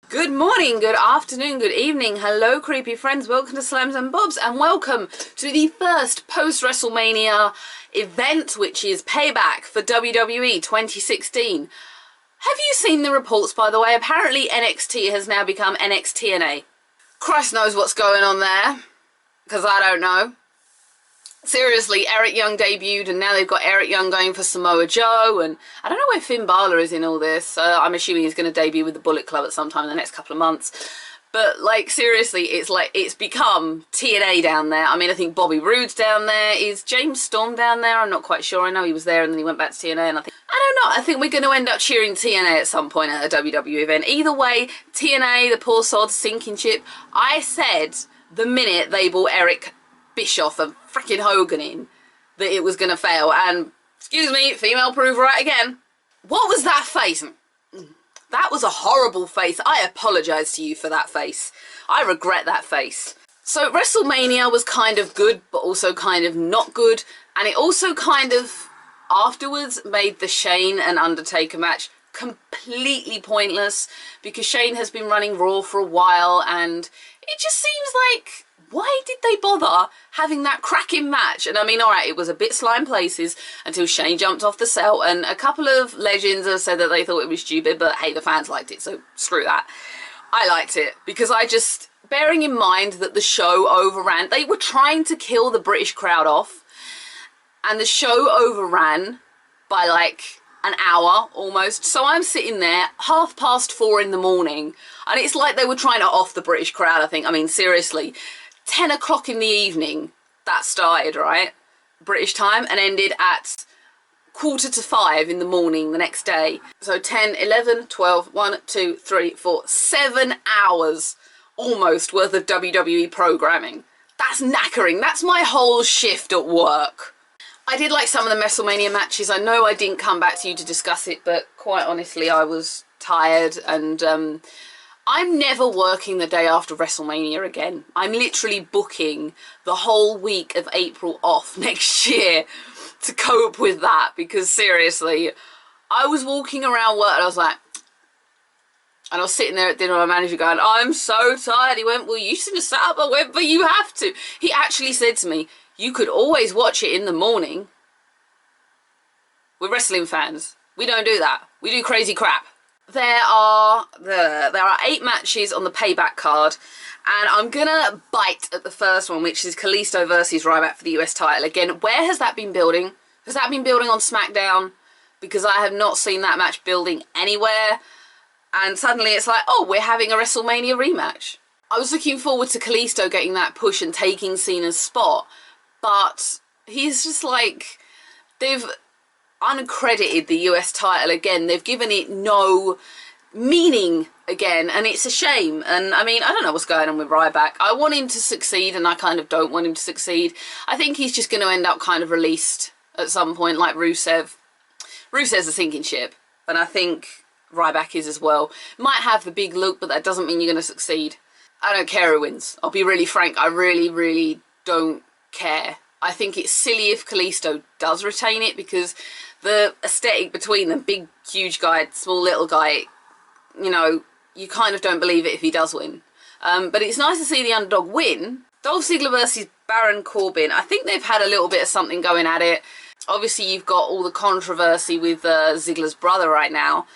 Good morning, good afternoon, good evening, hello creepy friends, welcome to Slams and Bobs and welcome to the first post-WrestleMania event, which is Payback for WWE 2016. Have you seen the reports, by the way? Apparently NXT has now become NXTNA. Christ knows what's going on there, because I don't know. Seriously, Eric Young debuted and now they've got Eric Young going for Samoa Joe, and I don't know where Finn Balor is in all this. I'm assuming he's going to debut with the Bullet Club at some time in the next couple of months. But like seriously, it's become TNA down there. I mean, I think Bobby Roode's down there. Is James Storm down there? I'm not quite sure. I know he was there and then he went back to TNA, and I don't know. I think we're going to end up cheering TNA at some point at a WWE event. Either way, TNA, the poor sod, sinking ship. I said the minute they brought Eric Bischoff and freaking Hogan in that it was going to fail, and excuse me, female prove right again. What was that face? That was a horrible face. I apologise to you for that face. I regret that face. So WrestleMania was kind of good, but also kind of not good, and it also kind of afterwards made the Shane and Undertaker match completely pointless, because Shane has been running Raw for a while and it just seems like, why did they bother having that cracking match? And I mean, alright, it was a bit slime places until Shane jumped off the cell, and a couple of legends have said that they thought it was stupid, but hey, the fans liked it, so screw that. I liked it because bearing in mind that the show overran, they were trying to kill the British crowd off, and the show overran by like an hour almost. So I'm sitting there 4:30 in the morning, and it's like they were trying to off the British crowd, I think. I mean, seriously. 10 o'clock in the evening, that started, right? British time, and ended at 4:45 in the morning the next day. So 10, 11, 12, 1, 2, 3, 4, 7 hours almost worth of WWE programming. That's knackering. That's my whole shift at work. I did like some of the WrestleMania matches. I know I didn't come back to you to discuss it, but quite honestly, I was tired, and I'm never working the day after WrestleMania again. I'm literally booking the whole week of April off next year to cope with that, because seriously, I was walking around work and I was like, and I was sitting there at dinner with my manager going, I'm so tired. He went, well, you shouldn't have sat up. I went, but you have to. He actually said to me, you could always watch it in the morning. We're wrestling fans. We don't do that. We do crazy crap. There are 8 matches on the Payback card, and I'm gonna bite at the first one, which is Kalisto versus Ryback for the US title. Again, where has that been building? Has that been building on SmackDown? Because I have not seen that match building anywhere, and suddenly it's like, oh, we're having a WrestleMania rematch. I was looking forward to Kalisto getting that push and taking Cena's spot, but he's just like, they've uncredited the US title again. They've given it no meaning again, and it's a shame. And I mean, I don't know what's going on with Ryback. I want him to succeed, and I kind of don't want him to succeed. I think he's just going to end up kind of released at some point, like Rusev. Rusev's a sinking ship, and I think Ryback is as well. Might have the big look, but that doesn't mean you're going to succeed. I don't care who wins. I'll be really frank. I really, really don't care. I think it's silly if Kalisto does retain it, because the aesthetic between them, big, huge guy, small, little guy, you know, you kind of don't believe it if he does win. But it's nice to see the underdog win. Dolph Ziggler versus Baron Corbin. I think they've had a little bit of something going at it. Obviously, you've got all the controversy with Ziggler's brother right now,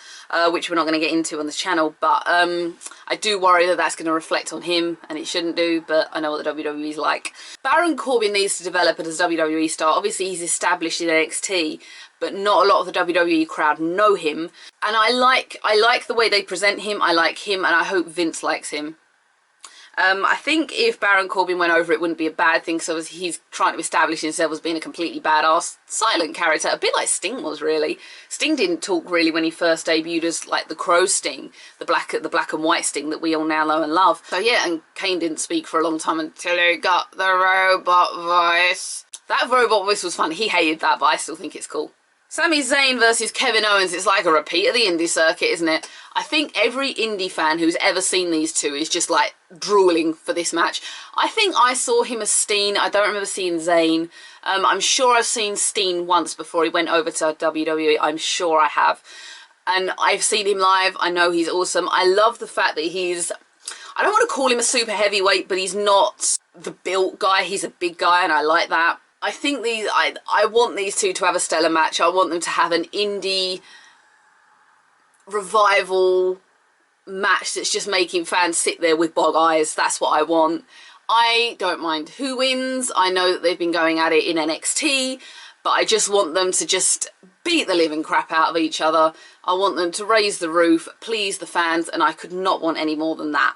which we're not going to get into on this channel, but I do worry that that's going to reflect on him, and it shouldn't do, but I know what the WWE's like. Baron Corbin needs to develop it as a WWE star. Obviously, he's established in NXT, but not a lot of the WWE crowd know him, and I like the way they present him. I like him, and I hope Vince likes him. I think if Baron Corbin went over, it wouldn't be a bad thing, because he's trying to establish himself as being a completely badass, silent character, a bit like Sting was, really. Sting didn't talk really when he first debuted as like the Crow Sting, the black and white Sting that we all now know and love. So yeah, and Kane didn't speak for a long time until he got the robot voice. That robot voice was fun. He hated that, but I still think it's cool. Sami Zayn versus Kevin Owens, it's like a repeat of the indie circuit, isn't it? I think every indie fan who's ever seen these two is just like drooling for this match. I think I saw him as Steen. I don't remember seeing Zayn. I'm sure I've seen Steen once before he went over to WWE. I'm sure I have. And I've seen him live. I know he's awesome. I love the fact that he's, I don't want to call him a super heavyweight, but he's not the built guy. He's a big guy, and I like that. I think I want these two to have a stellar match. I want them to have an indie revival match that's just making fans sit there with bog eyes. That's what I want. I don't mind who wins. I know that they've been going at it in NXT, but I just want them to just beat the living crap out of each other. I want them to raise the roof, please the fans, and I could not want any more than that.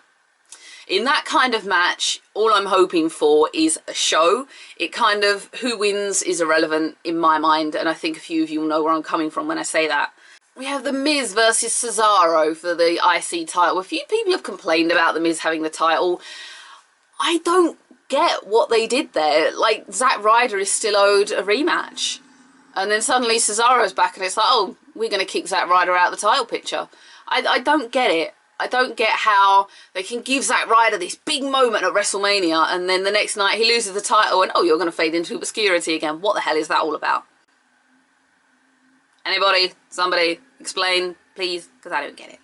In that kind of match, all I'm hoping for is a show. It kind of, who wins is irrelevant in my mind, and I think a few of you will know where I'm coming from when I say that. We have The Miz versus Cesaro for the IC title. A few people have complained about The Miz having the title. I don't get what they did there. Like, Zack Ryder is still owed a rematch. And then suddenly Cesaro's back and it's like, oh, we're going to kick Zack Ryder out of the title picture. I don't get it. I don't get how they can give Zack Ryder this big moment at WrestleMania and then the next night he loses the title and, oh, you're going to fade into obscurity again. What the hell is that all about? Anybody? Somebody? Explain, please? Because I don't get it.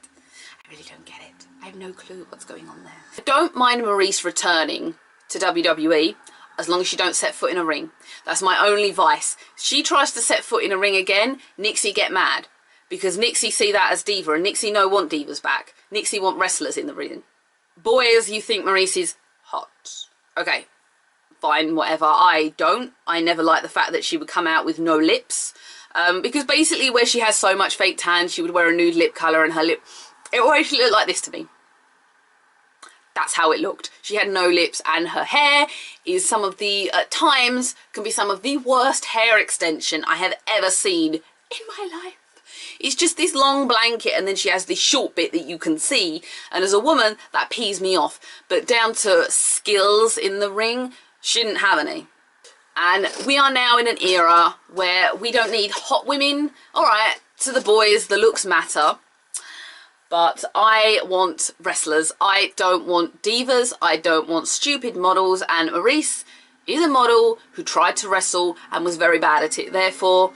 I really don't get it. I have no clue what's going on there. I don't mind Maryse returning to WWE as long as she don't set foot in a ring. That's my only vice. She tries to set foot in a ring again, Nixie get mad. Because Nixie see that as diva, and Nixie no want divas back. Nixie want wrestlers in the ring. Boys, you think Maryse is hot. Okay, fine, whatever. I don't. I never liked the fact that she would come out with no lips. Because basically where she has so much fake tan, she would wear a nude lip colour and her lip... It always looked like this to me. That's how it looked. She had no lips and her hair is some of the, at times, can be some of the worst hair extension I have ever seen in my life. It's just this long blanket and then she has this short bit that you can see. And as a woman, that pees me off. But down to skills in the ring, she didn't have any. And we are now in an era where we don't need hot women. All right, to the boys, the looks matter. But I want wrestlers. I don't want divas. I don't want stupid models. And Maryse is a model who tried to wrestle and was very bad at it. Therefore,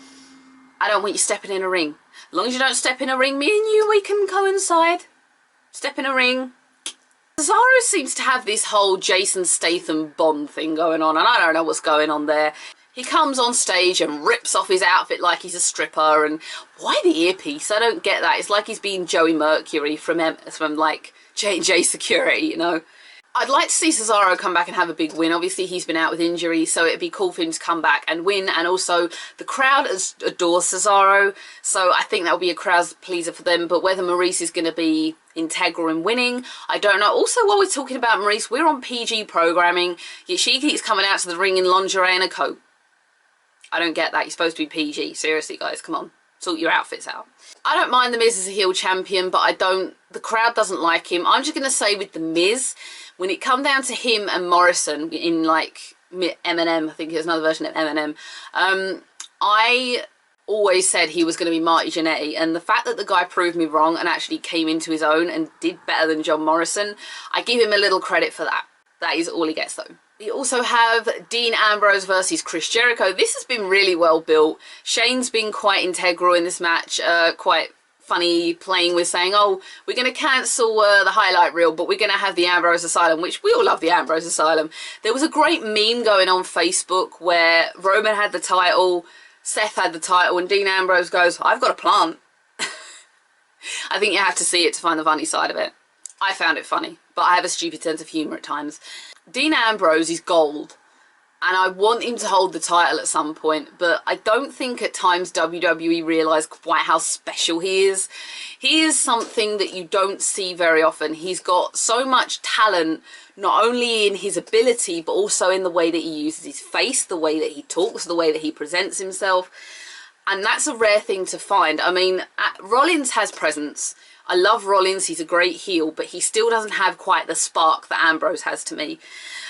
I don't want you stepping in a ring. As long as you don't step in a ring, me and you, we can coincide. Step in a ring. Cesaro seems to have this whole Jason Statham Bond thing going on, and I don't know what's going on there. He comes on stage and rips off his outfit like he's a stripper, and why the earpiece? I don't get that. It's like he's being Joey Mercury from like J&J Security, you know. I'd like to see Cesaro come back and have a big win. Obviously, he's been out with injury, so it'd be cool for him to come back and win. And also, the crowd adores Cesaro, so I think that will be a crowd pleaser for them. But whether Maryse is going to be integral in winning, I don't know. Also, while we're talking about Maryse, we're on PG programming, yet she keeps coming out to the ring in lingerie and a coat. I don't get that. You're supposed to be PG. Seriously, guys, come on. Sort your outfits out. I don't mind The Miz as a heel champion, but I don't... The crowd doesn't like him. I'm just going to say with The Miz... When it come down to him and Morrison in like Eminem, I think it was another version of Eminem, I always said he was going to be Marty Jannetty, and the fact that the guy proved me wrong and actually came into his own and did better than John Morrison, I give him a little credit for that. That is all he gets though. We also have Dean Ambrose versus Chris Jericho. This has been really well built. Shane's been quite integral in this match, quite funny playing with saying, oh, we're going to cancel the highlight reel, but we're going to have the Ambrose Asylum, which we all love the Ambrose Asylum. There was a great meme going on Facebook where Roman had the title, Seth had the title, and Dean Ambrose goes, I've got a plant. I think you have to see it to find the funny side of it. I found it funny, but I have a stupid sense of humour at times. Dean Ambrose is gold. And I want him to hold the title at some point, but I don't think at times WWE realise quite how special he is. He is something that you don't see very often. He's got so much talent, not only in his ability, but also in the way that he uses his face, the way that he talks, the way that he presents himself. And that's a rare thing to find. I mean, Rollins has presence. I love Rollins, he's a great heel, but he still doesn't have quite the spark that Ambrose has to me.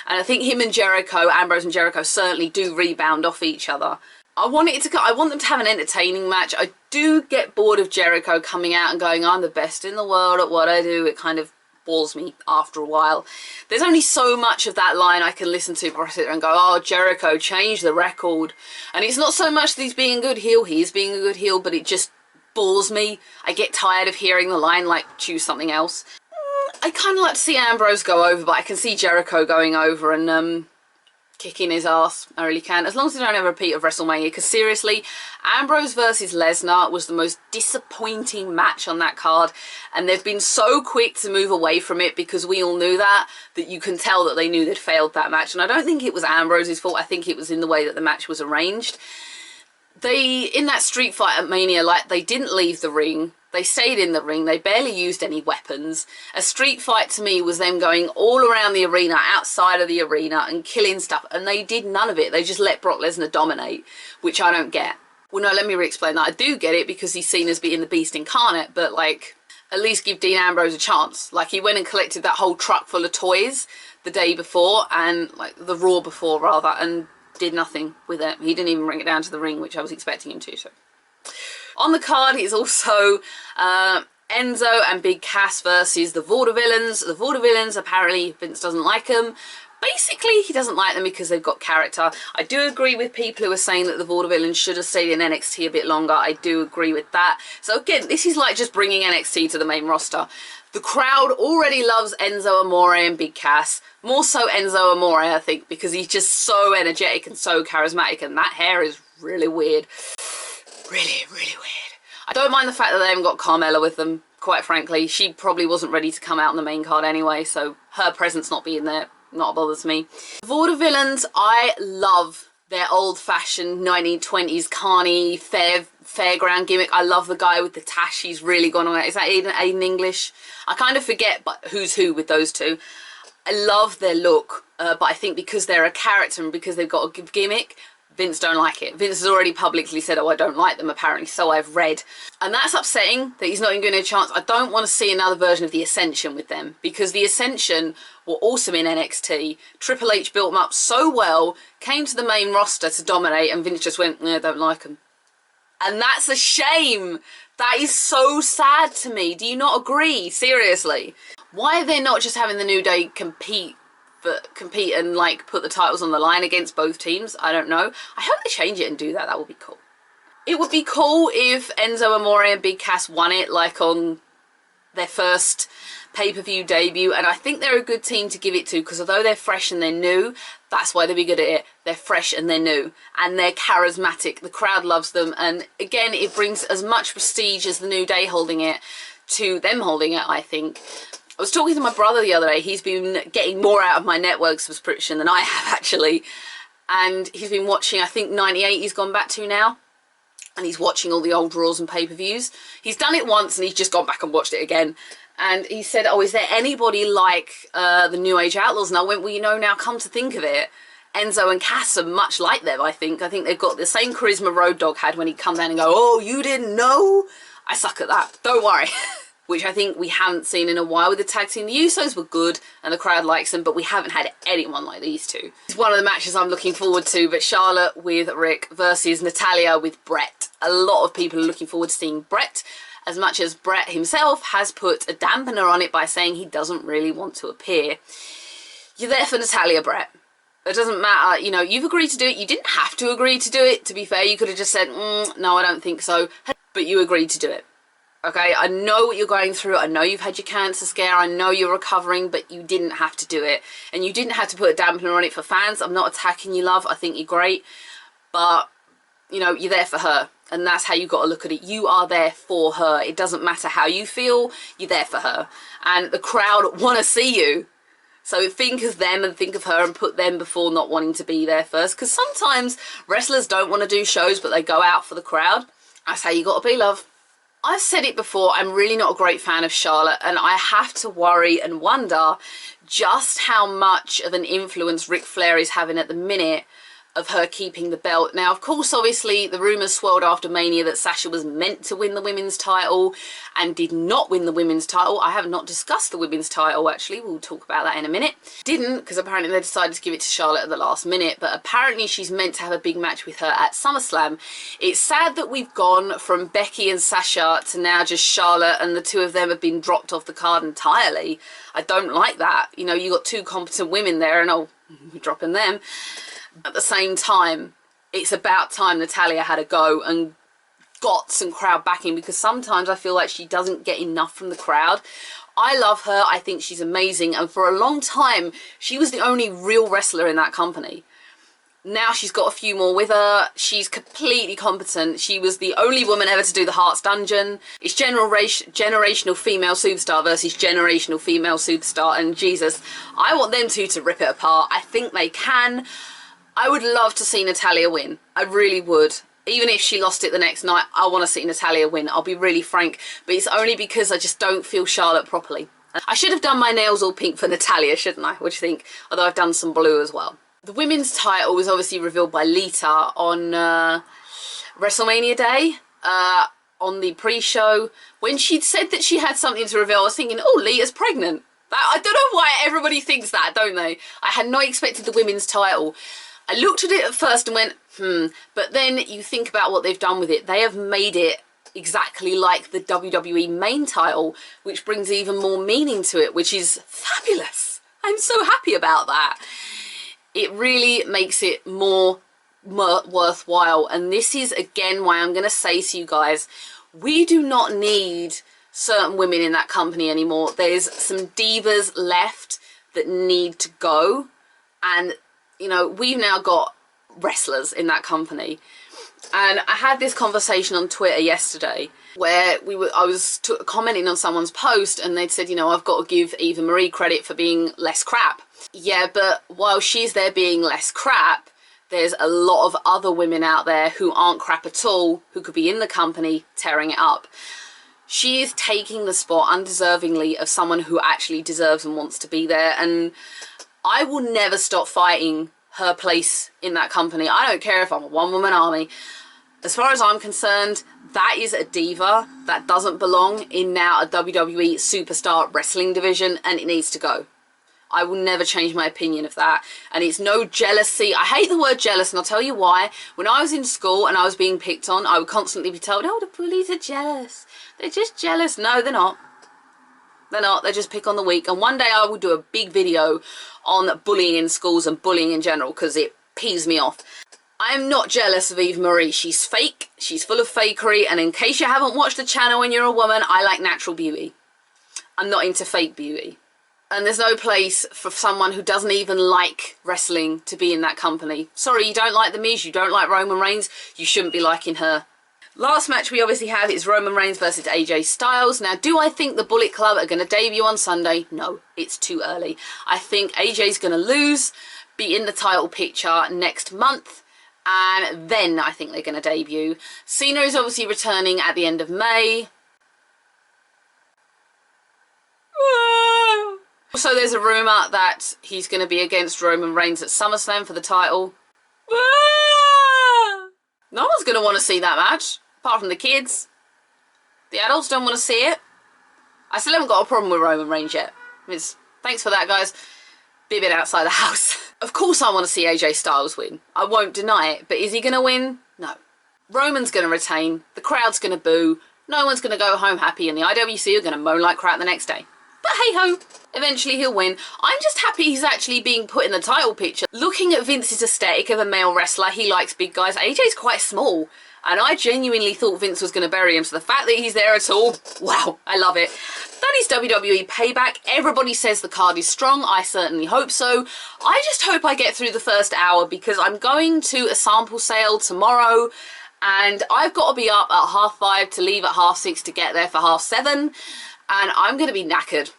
And I think him and Jericho, Ambrose and Jericho, certainly do rebound off each other. I want them to have an entertaining match. I do get bored of Jericho coming out and going, I'm the best in the world at what I do. It kind of bores me after a while. There's only so much of that line I can listen to before I sit there and go, oh, Jericho, change the record. And it's not so much that he's being a good heel, he is being a good heel, but it just bores me. I get tired of hearing the line, like, choose something else. I kind of like to see Ambrose go over, but I can see Jericho going over and kicking his ass. I really can. As long as they don't have a repeat of WrestleMania, because seriously, Ambrose versus Lesnar was the most disappointing match on that card, and they've been so quick to move away from it because we all knew that you can tell that they knew they'd failed that match. And I don't think it was Ambrose's fault. I think it was in the way that the match was arranged. They, in that street fight at Mania, like, they didn't leave the ring. They stayed in the ring. They barely used any weapons. A street fight to me was them going all around the arena, outside of the arena, and killing stuff. And they did none of it. They just let Brock Lesnar dominate, which I don't get. Well, no, let me re-explain that. I do get it because he's seen as being the beast incarnate, but, like, at least give Dean Ambrose a chance. Like, he went and collected that whole truck full of toys the day before, and, like, the Raw before, rather, and did nothing with it. He didn't even bring it down to the ring, which I was expecting him to, so. On the card is also Enzo and Big Cass versus the Vaudevillains. The Vaudevillains, apparently Vince doesn't like them. Basically, he doesn't like them because they've got character. I do agree with people who are saying that the Vaudevillains should have stayed in NXT a bit longer. I do agree with that. So again, this is like just bringing NXT to the main roster. The crowd already loves Enzo Amore and Big Cass. More so Enzo Amore, I think, because he's just so energetic and so charismatic, and that hair is really weird. Really, really weird. I don't mind the fact that they haven't got Carmella with them, quite frankly. She probably wasn't ready to come out on the main card anyway, so her presence not being there not bothers me. The Vaudevillains, I love their old-fashioned 1920s carny fairground gimmick. I love the guy with the tash. He's really gone on. Is that Aiden English? I kind of forget who's who with those two. I love their look, but I think because they're a character and because they've got a gimmick, Vince don't like it. Vince has already publicly said, oh, I don't like them, apparently, so I've read. And that's upsetting that he's not even giving a chance. I don't want to see another version of The Ascension with them, because The Ascension were awesome in NXT. Triple H built them up so well, came to the main roster to dominate, and Vince just went, I don't like them. And that's a shame. That is so sad to me. Do you not agree? Seriously. Why are they not just having the New Day compete and, like, put the titles on the line against both teams? I don't know. I hope they change it and do that. That would be cool. It would be cool if Enzo Amore and Big Cass won it, like, on their first pay-per-view debut, and I think they're a good team to give it to, because although they're fresh and they're new, that's why they'll be good at it. They're fresh and they're new, and they're charismatic. The crowd loves them, and again, it brings as much prestige as the New Day holding it to them holding it, I think. I was talking to my brother the other day. He's been getting more out of my network subscription than I have, actually. And he's been watching, I think, 98 he's gone back to now. And he's watching all the old Raws and pay-per-views. He's done it once and he's just gone back and watched it again. And he said, oh, is there anybody like the New Age Outlaws? And I went, well, you know, now come to think of it, Enzo and Cass are much like them, I think. I think they've got the same charisma Road Dogg had when he'd come down and go, oh, you didn't know? I suck at that. Don't worry. Which I think we haven't seen in a while with the tag team. The Usos were good and the crowd likes them, but we haven't had anyone like these two. It's one of the matches I'm looking forward to, but Charlotte with Rick versus Natalya with Brett. A lot of people are looking forward to seeing Brett, as much as Brett himself has put a dampener on it by saying he doesn't really want to appear. You're there for Natalya, Brett. It doesn't matter, you know, you've agreed to do it. You didn't have to agree to do it, to be fair. You could have just said, no, I don't think so, but you agreed to do it. Okay, I know what you're going through. I know you've had your cancer scare. I know you're recovering, but you didn't have to do it. And you didn't have to put a dampener on it for fans. I'm not attacking you, love. I think you're great. But, you know, you're there for her. And that's how you got to look at it. You are there for her. It doesn't matter how you feel. You're there for her. And the crowd want to see you. So think of them and think of her and put them before not wanting to be there first. Because sometimes wrestlers don't want to do shows, but they go out for the crowd. That's how you got to be, love. I've said it before, I'm really not a great fan of Charlotte, and I have to worry and wonder just how much of an influence Ric Flair is having at the minute of her keeping the belt. Now, of course, obviously, the rumours swirled after Mania that Sasha was meant to win the women's title and did not win the women's title. I have not discussed the women's title, actually. We'll talk about that in a minute. Didn't, because apparently they decided to give it to Charlotte at the last minute, but apparently she's meant to have a big match with her at SummerSlam. It's sad that we've gone from Becky and Sasha to now just Charlotte, and the two of them have been dropped off the card entirely. I don't like that. You know, you got two competent women there, and oh, we're dropping them. At the same time, it's about time Natalya had a go and got some crowd backing, because sometimes I feel like she doesn't get enough from the crowd. I love her. I think she's amazing. And for a long time, she was the only real wrestler in that company. Now she's got a few more with her. She's completely competent. She was the only woman ever to do the Hearts Dungeon. It's generational female superstar versus generational female superstar. And Jesus, I want them two to rip it apart. I think they can. I would love to see Natalya win. I really would. Even if she lost it the next night, I want to see Natalya win. I'll be really frank. But it's only because I just don't feel Charlotte properly. I should have done my nails all pink for Natalya, shouldn't I? What do you think? Although I've done some blue as well. The women's title was obviously revealed by Lita on WrestleMania Day, on the pre-show. When she'd said that she had something to reveal, I was thinking, oh, Lita's pregnant. I don't know why everybody thinks that, don't they? I had not expected the women's title. I looked at it at first and went, but then you think about what they've done with it. They have made it exactly like the WWE main title, which brings even more meaning to it, which is fabulous. I'm so happy about that. It really makes it more worthwhile. And this is, again, why I'm going to say to you guys, we do not need certain women in that company anymore. There's some divas left that need to go. And, you know, we've now got wrestlers in that company. And I had this conversation on Twitter yesterday where I was commenting on someone's post, and they'd said, you know, I've got to give Eva Marie credit for being less crap. Yeah, but while she's there being less crap, there's a lot of other women out there who aren't crap at all, who could be in the company tearing it up. She is taking the spot undeservingly of someone who actually deserves and wants to be there. And I will never stop fighting her place in that company. I don't care if I'm a one-woman army. As far as I'm concerned, that is a diva that doesn't belong in now a WWE superstar wrestling division, and it needs to go. I will never change my opinion of that. And it's no jealousy. I hate the word jealous, and I'll tell you why. When I was in school and I was being picked on, I would constantly be told, oh, the bullies are jealous. They're just jealous. No, they're not. They're not. They just pick on the weak. And one day I will do a big video on bullying in schools and bullying in general, because it pees me off. I'm not jealous of Eva Marie. She's fake. She's full of fakery. And in case you haven't watched the channel and you're a woman, I like natural beauty. I'm not into fake beauty. And there's no place for someone who doesn't even like wrestling to be in that company. Sorry, you don't like The Miz, you don't like Roman Reigns, you shouldn't be liking her. Last match we obviously have is Roman Reigns versus AJ Styles. Now, do I think the Bullet Club are going to debut on Sunday? No, it's too early. I think AJ's going to lose, be in the title picture next month, and then I think they're going to debut. Cena is obviously returning at the end of May. Also, there's a rumour that he's going to be against Roman Reigns at SummerSlam for the title. No one's going to want to see that match, apart from the kids. The adults don't want to see it. I still haven't got a problem with Roman Reigns yet. Thanks for that, guys. Be a bit outside the house. Of course I want to see AJ Styles win. I won't deny it. But is he going to win? No. Roman's going to retain. The crowd's going to boo. No one's going to go home happy, and the IWC are going to moan like crap the next day. But hey-ho, eventually he'll win. I'm just happy he's actually being put in the title picture. Looking at Vince's aesthetic of a male wrestler, he likes big guys. AJ's quite small, and I genuinely thought Vince was going to bury him, so the fact that he's there at all, wow, I love it. That is WWE Payback. Everybody says the card is strong. I certainly hope so. I just hope I get through the first hour, because I'm going to a sample sale tomorrow, and I've got to be up at 5:30 to leave at 6:30 to get there for 7:30. And I'm going to be knackered.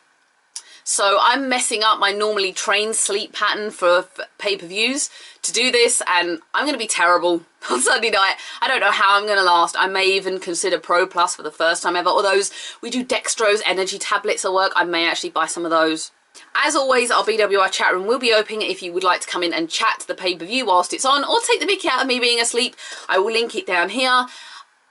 So I'm messing up my normally trained sleep pattern for pay-per-views to do this, and I'm going to be terrible on Sunday night. I don't know how I'm going to last. I may even consider Pro Plus for the first time ever. Or those, we do dextrose energy tablets at work. I may actually buy some of those. As always, our BWR chat room will be open if you would like to come in and chat to the pay-per-view whilst it's on, or take the mickey out of me being asleep. I will link it down here.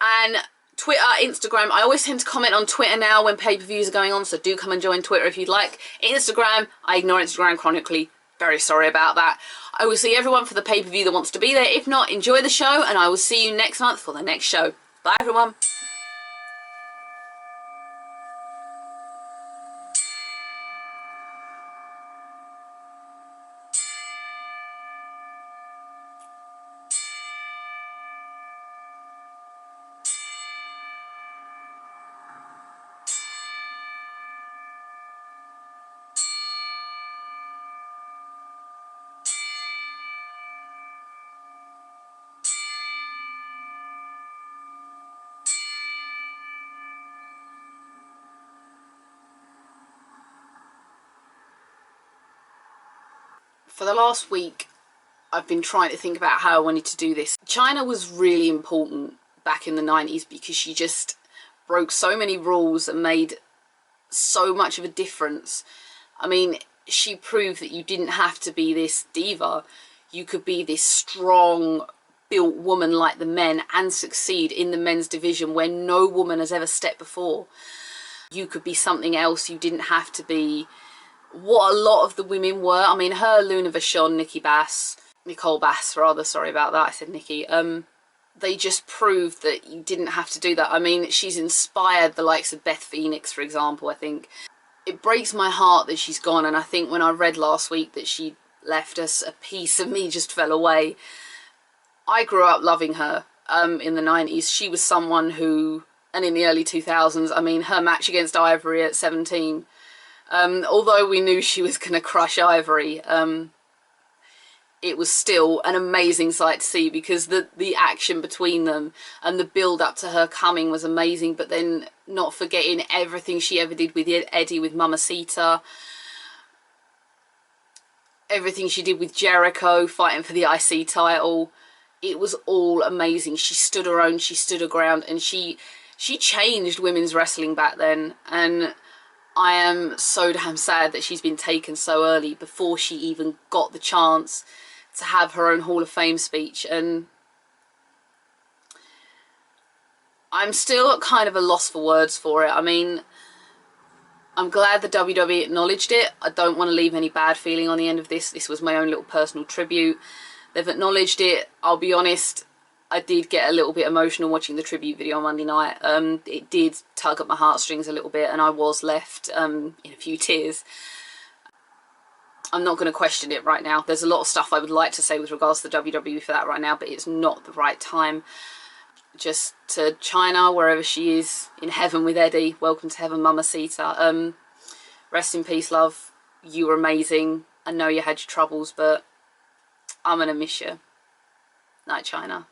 And Twitter, Instagram, I always tend to comment on Twitter now when pay-per-views are going on, so do come and join Twitter if you'd like. Instagram, I ignore Instagram chronically. Very sorry about that. I will see everyone for the pay-per-view that wants to be there. If not, enjoy the show, and I will see you next month for the next show. Bye, everyone. For the last week, I've been trying to think about how I wanted to do this. Chyna was really important back in the 90s because she just broke so many rules and made so much of a difference. I mean, she proved that you didn't have to be this diva. You could be this strong built woman like the men and succeed in the men's division where no woman has ever stepped before. You could be something else. You didn't have to be what a lot of the women were. I mean, her, Luna Vachon, Nicole Bass, rather, sorry about that, I said Nikki, they just proved that you didn't have to do that. I mean, she's inspired the likes of Beth Phoenix, for example, I think. It breaks my heart that she's gone, and I think when I read last week that she left us, a piece of me just fell away. I grew up loving her in the 90s. She was someone who, and in the early 2000s, I mean, her match against Ivory at 17, although we knew she was going to crush Ivory, it was still an amazing sight to see because the action between them and the build up to her coming was amazing. But then not forgetting everything she ever did with Eddie, with Mamacita, everything she did with Jericho, fighting for the IC title. It was all amazing. She stood her own, she stood her ground, and she changed women's wrestling back then. And I am so damn sad that she's been taken so early before she even got the chance to have her own Hall of Fame speech. And I'm still kind of a loss for words for it. I mean, I'm glad the WWE acknowledged it. I don't want to leave any bad feeling on the end of this. This was my own little personal tribute. They've acknowledged it. I'll be honest, I did get a little bit emotional watching the tribute video on Monday night. It did tug at my heartstrings a little bit, and I was left in a few tears. I'm not going to question it right now. There's a lot of stuff I would like to say with regards to the WWE for that right now, but it's not the right time. Just to Chyna, wherever she is, in heaven with Eddie, welcome to heaven, Mamacita. Rest in peace, love. You were amazing. I know you had your troubles, but I'm going to miss you. Night, Chyna.